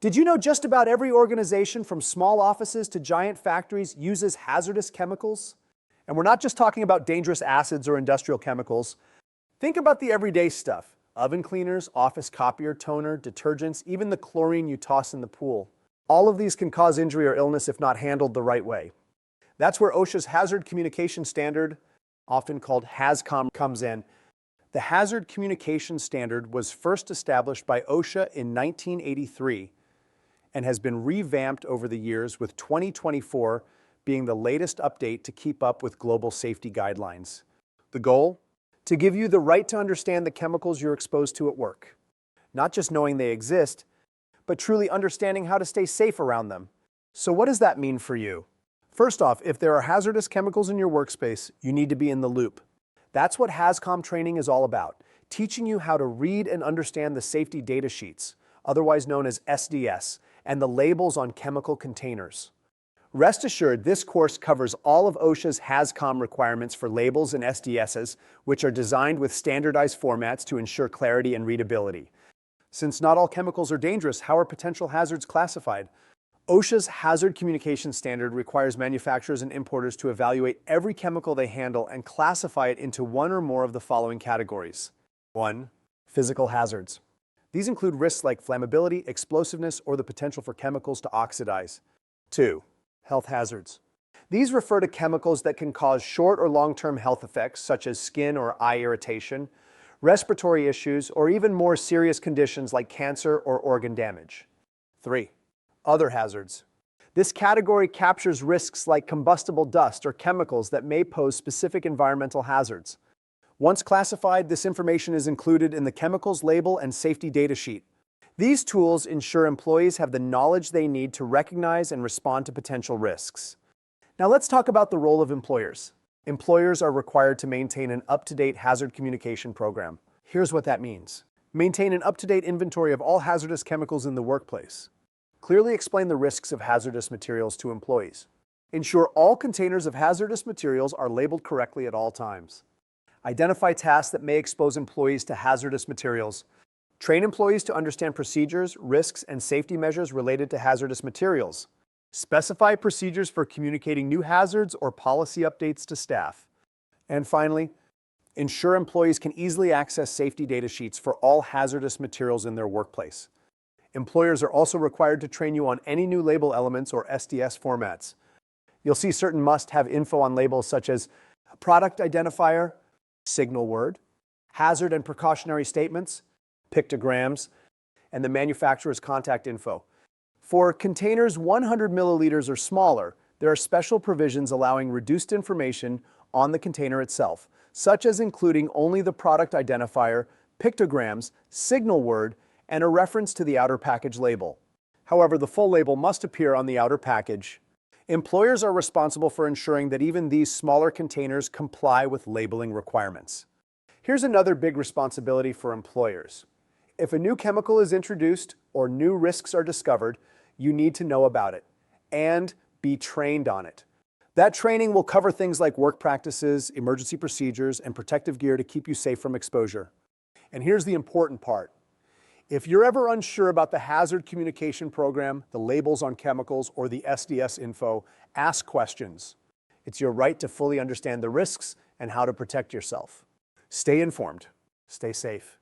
Did you know just about every organization from small offices to giant factories uses hazardous chemicals? And we're not just talking about dangerous acids or industrial chemicals. Think about the everyday stuff. Oven cleaners, office copier, toner, detergents, even the chlorine you toss in the pool. All of these can cause injury or illness if not handled the right way. That's where OSHA's Hazard Communication Standard, often called HazCom, comes in. The Hazard Communication Standard was first established by OSHA in 1983 and has been revamped over the years, with 2024 being the latest update to keep up with global safety guidelines. The goal? To give you the right to understand the chemicals you're exposed to at work. Not just knowing they exist, but truly understanding how to stay safe around them. So what does that mean for you? First off, if there are hazardous chemicals in your workspace, you need to be in the loop. That's what HazCom training is all about, teaching you how to read and understand the safety data sheets, otherwise known as SDS, and the labels on chemical containers. Rest assured, this course covers all of OSHA's HazCom requirements for labels and SDSs, which are designed with standardized formats to ensure clarity and readability. Since not all chemicals are dangerous, how are potential hazards classified? OSHA's Hazard Communication Standard requires manufacturers and importers to evaluate every chemical they handle and classify it into one or more of the following categories. 1. Physical hazards. These include risks like flammability, explosiveness, or the potential for chemicals to oxidize. 2. Health hazards. These refer to chemicals that can cause short or long-term health effects, such as skin or eye irritation, respiratory issues, or even more serious conditions like cancer or organ damage. 3. Other hazards. This category captures risks like combustible dust or chemicals that may pose specific environmental hazards. Once classified, this information is included in the chemicals label and safety data sheet. These tools ensure employees have the knowledge they need to recognize and respond to potential risks. Now let's talk about the role of employers. Employers are required to maintain an up-to-date hazard communication program. Here's what that means. Maintain an up-to-date inventory of all hazardous chemicals in the workplace. Clearly explain the risks of hazardous materials to employees. Ensure all containers of hazardous materials are labeled correctly at all times. Identify tasks that may expose employees to hazardous materials. Train employees to understand procedures, risks, and safety measures related to hazardous materials. Specify procedures for communicating new hazards or policy updates to staff. And finally, ensure employees can easily access safety data sheets for all hazardous materials in their workplace. Employers are also required to train you on any new label elements or SDS formats. You'll see certain must-have info on labels such as product identifier, signal word, hazard and precautionary statements, pictograms, and the manufacturer's contact info. For containers 100 milliliters or smaller, there are special provisions allowing reduced information on the container itself, such as including only the product identifier, pictograms, signal word, and a reference to the outer package label. However, the full label must appear on the outer package. Employers are responsible for ensuring that even these smaller containers comply with labeling requirements. Here's another big responsibility for employers. If a new chemical is introduced or new risks are discovered, you need to know about it and be trained on it. That training will cover things like work practices, emergency procedures, and protective gear to keep you safe from exposure. And here's the important part. If you're ever unsure about the hazard communication program, the labels on chemicals, or the SDS info, ask questions. It's your right to fully understand the risks and how to protect yourself. Stay informed. Stay safe.